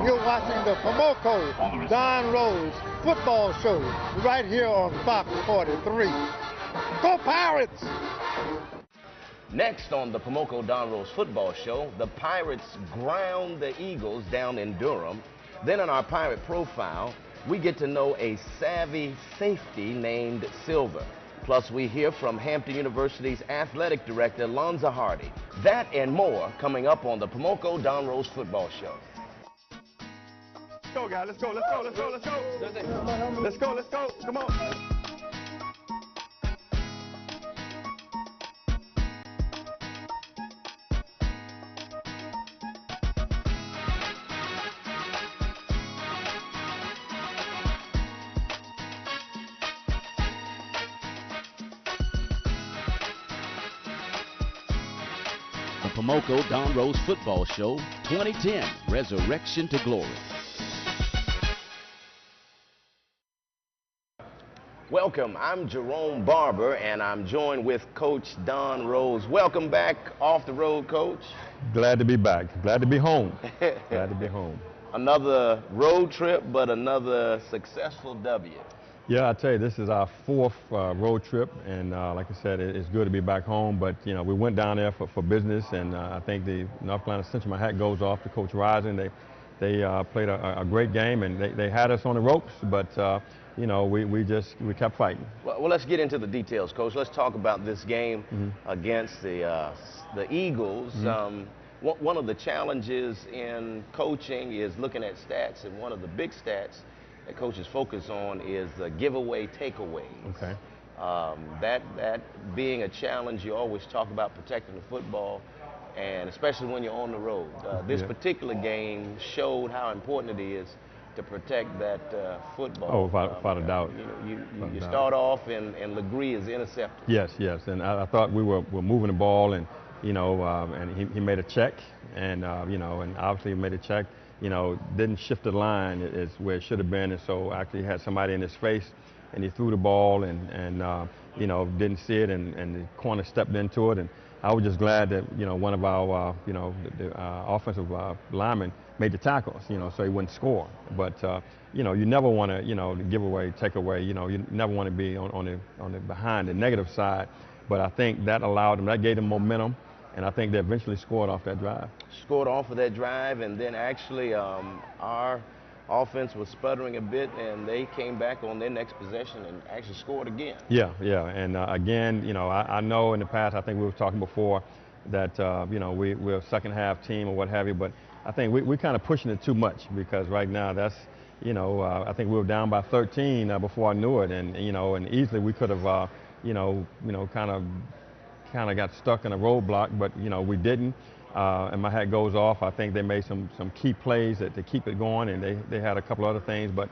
You're watching the Pomoco Don Rose football show right here on Fox 43. Go Pirates! Next on the Pomoco Don Rose football show, the Pirates ground the Eagles down in Durham. Then in our Pirate profile, we get to know a savvy safety named Silver. Plus, we hear from Hampton University's athletic director, Lonza Hardy. That and more coming up on the Pomoco Don Rose football show. Let's go, guys. Let's go, let's go, let's go, let's go. Let's go, let's go. Come on. The Pomoco Don Rose Football Show 2010, Resurrection to Glory. Welcome, I'm Jerome Barber, and I'm joined with Coach Don Rose. Welcome back off the road, Coach. Glad to be back. Glad to be home. Glad to be home. Another road trip, but another successful W. Yeah, I tell you, this is our fourth road trip, and like I said, it's good to be back home. But you know, we went down there for business, and I think the North Carolina Central, my hat goes off to Coach Rising. They played a great game, and they had us on the ropes, but you know, we kept fighting. Well, let's get into the details, Coach. Let's talk about this game against the Eagles. One of the challenges in coaching is looking at stats, and one of the big stats that coaches focus on is the giveaway takeaways. Okay. That being a challenge, you always talk about protecting the football, and especially when you're on the road. This particular game showed how important it is to protect that football. Oh, without a doubt. You know, you start off and Legree is intercepted. Yes, and I thought we were moving the ball, and you know, and he made a check, and you know, and obviously he made a check. You know, didn't shift the line is where it should have been, and so actually had somebody in his face, and he threw the ball, and you know, didn't see it, and the corner stepped into it, and I was just glad that, you know, one of our you know, the offensive linemen made the tackles, you know, so he wouldn't score. But you know, you never want to, you know, give away, take away, you know, you never want to be on the behind the negative side. But I think that allowed them, that gave them momentum. And I think they eventually scored off that drive. Scored off of that drive, and then actually our offense was sputtering a bit, and they came back on their next possession and actually scored again. Yeah, and again, you know, I know in the past, I think we were talking before that, you know, we're a second half team or what have you, but I think we're kind of pushing it too much, because right now that's, you know, I think we were down by 13 before I knew it, and, you know, and easily we could have, you know, kind of got stuck in a roadblock, but you know, we didn't, and my hat goes off. I think they made some key plays to keep it going, and they had a couple other things, but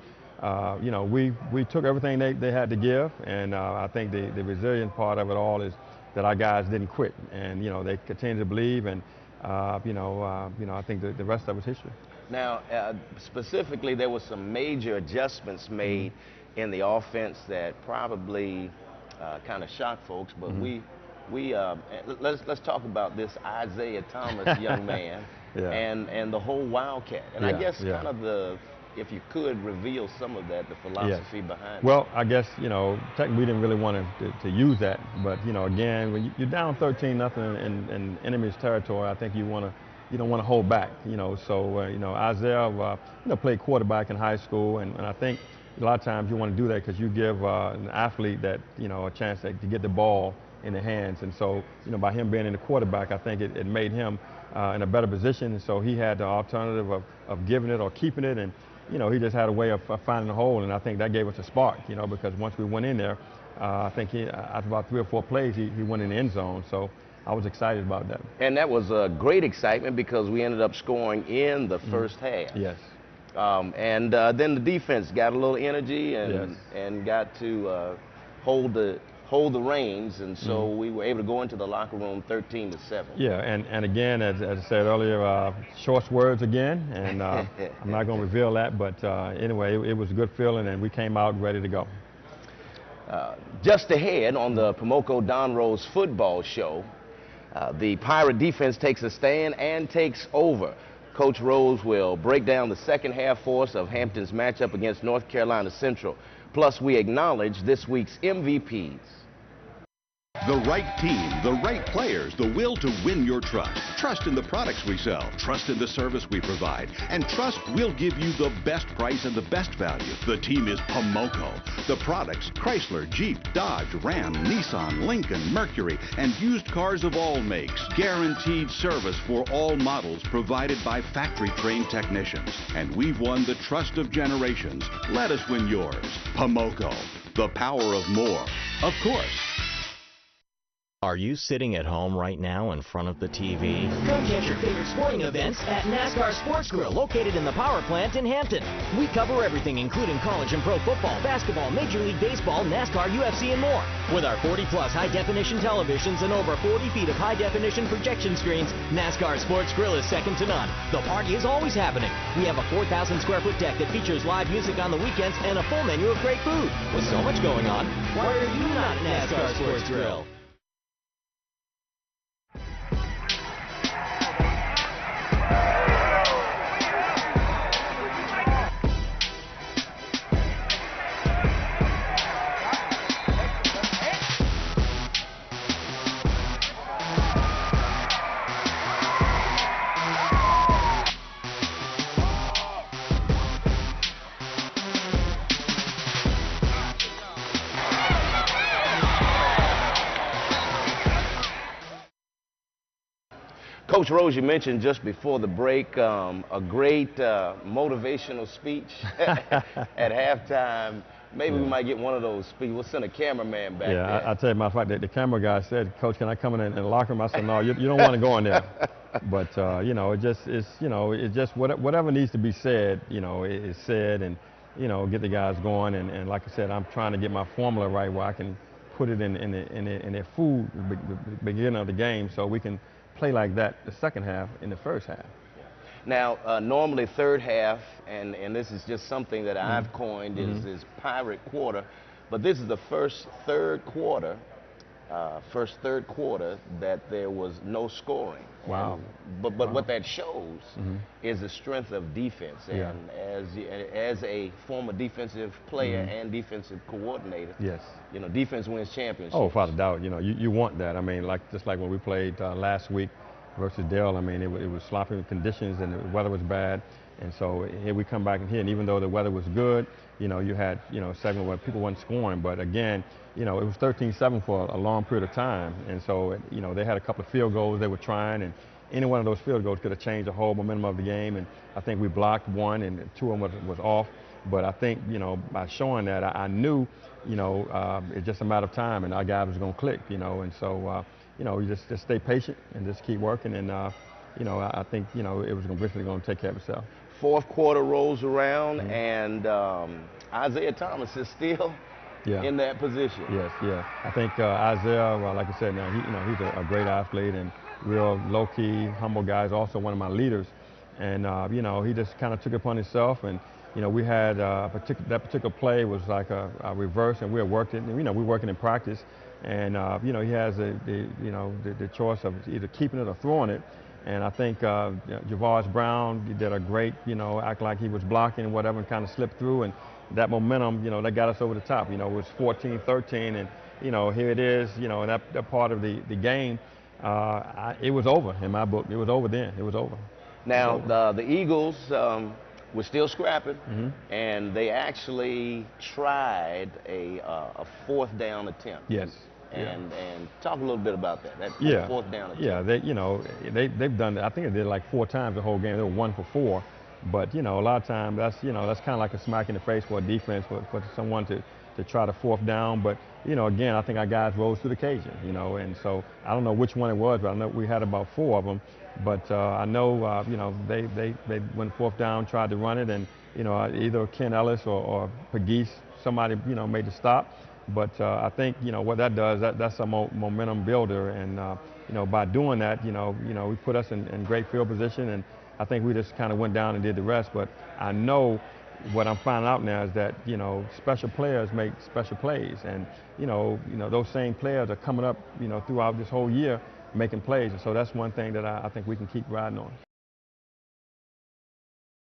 you know, we took everything they had to give, and I think the resilient part of it all is that our guys didn't quit, and you know, they continue to believe, and you know, I think the rest of it's history. Now, specifically, there was some major adjustments made in the offense that probably kind of shocked folks, but let's talk about this Isaiah Thomas young man and the whole Wildcat. And I guess kind of if you could reveal some of that, the philosophy behind it. Well, I guess, you know, technically we didn't really want to use that, but you know, again, when you're down 13-0 in enemy's territory, I think you don't want to hold back, you know. So you know, Isaiah, you know, played quarterback in high school, and I think a lot of times you want to do that because you give an athlete that, you know, a chance to get the ball in the hands, and so, you know, by him being in the quarterback, I think it made him in a better position, and so he had the alternative of giving it or keeping it, and you know, he just had a way of finding a hole, and I think that gave us a spark, you know, because once we went in there, I think after about 3 or 4 plays, he went in the end zone, so I was excited about that. And that was a great excitement because we ended up scoring in the first half. Yes. And then the defense got a little energy and got to hold the reins, and so we were able to go into the locker room 13-7. Yeah, and again, as I said earlier, short words again, and I'm not going to reveal that, but anyway, it was a good feeling, and we came out ready to go. Just ahead on the Pomoco Don Rose football show, the Pirate defense takes a stand and takes over. Coach Rose will break down the second half for us of Hampton's matchup against North Carolina Central. Plus, we acknowledge this week's MVPs. The right team, the right players, the will to win your trust. Trust in the products we sell, trust in the service we provide, and trust we'll give you the best price and the best value. The team is Pomoco. The products, Chrysler, Jeep, Dodge, Ram, Nissan, Lincoln, Mercury, and used cars of all makes. Guaranteed service for all models provided by factory-trained technicians. And we've won the trust of generations. Let us win yours. Pomoco, the power of more. Of course. Are you sitting at home right now in front of the TV? Come catch your favorite sporting events at NASCAR Sports Grill, located in the power plant in Hampton. We cover everything, including college and pro football, basketball, Major League Baseball, NASCAR, UFC, and more. With our 40-plus high-definition televisions and over 40 feet of high-definition projection screens, NASCAR Sports Grill is second to none. The party is always happening. We have a 4,000-square-foot deck that features live music on the weekends and a full menu of great food. With so much going on, why are you not at NASCAR Sports Grill? Coach Rose, you mentioned just before the break a great motivational speech at halftime. Maybe we might get one of those speeches. We'll send a cameraman back there. Yeah, I tell you, matter of fact, the camera guy said, "Coach, can I come in the locker room?" I said, "No, you don't want to go in there." But you know, it's just whatever needs to be said, you know, is said, and you know, get the guys going. And like I said, I'm trying to get my formula right where I can put it in their food the beginning of the game, so we can play like that the second half in the first half. Now, normally third half, and this is just something that I've coined, is Pirate Quarter, but this is the first third quarter that there was no scoring. Wow. But what that shows is the strength of defense. And as a former defensive player and defensive coordinator, yes, you know, defense wins championships. Oh, without a doubt. You know, you want that. I mean, just like when we played last week versus Dale, I mean, it was sloppy conditions and the weather was bad. And so here we come back in here, and even though the weather was good, you know, you had, you know, a segment where people weren't scoring. But again, you know, it was 13-7 for a long period of time. And so, you know, they had a couple of field goals they were trying, and any one of those field goals could have changed the whole momentum of the game. And I think we blocked one, and two of them was off. But I think, you know, by showing that, I knew, you know, it's just a matter of time, and our guys was going to click, you know. And so, you know, you just stay patient and just keep working. And, you know, I think, you know, it was eventually going to take care of itself. Fourth quarter rolls around, and Isaiah Thomas is still in that position. Yes, yeah. I think Isaiah, well, like I said, now he's a great athlete and real low-key, humble guy. He's also one of my leaders, and you know, he just kind of took it upon himself. And you know, we had that particular play was like a reverse, and we had worked it. And, you know, we're working in practice, and you know, he has the choice of either keeping it or throwing it. And I think Javarius Brown did a great, you know, act like he was blocking and whatever, and kind of slipped through. And that momentum, you know, that got us over the top. You know, it was 14-13, and you know, here it is. You know, that part of the game, it was over in my book. It was over then. It was over. Now the Eagles were still scrapping, and they actually tried a fourth down attempt. Yes. And talk a little bit about that fourth down attempt. Yeah, they've done that. I think they did like 4 times the whole game. They were 1 for 4, but you know, a lot of times that's kind of like a smack in the face for a defense for someone to try to fourth down. But you know, again, I think our guys rose to the occasion. You know, and so I don't know which one it was, but I know we had about 4 of them. But I know you know, they went fourth down, tried to run it, and you know, either Ken Ellis or Pegues, somebody, you know, made the stop. But I think, you know, what that does, that's a momentum builder, and you know, by doing that, you know, we put us in great field position, and I think we just kind of went down and did the rest. But I know what I'm finding out now is that, you know, special players make special plays, and you know, those same players are coming up, you know, throughout this whole year making plays, and so that's one thing that I think we can keep riding on.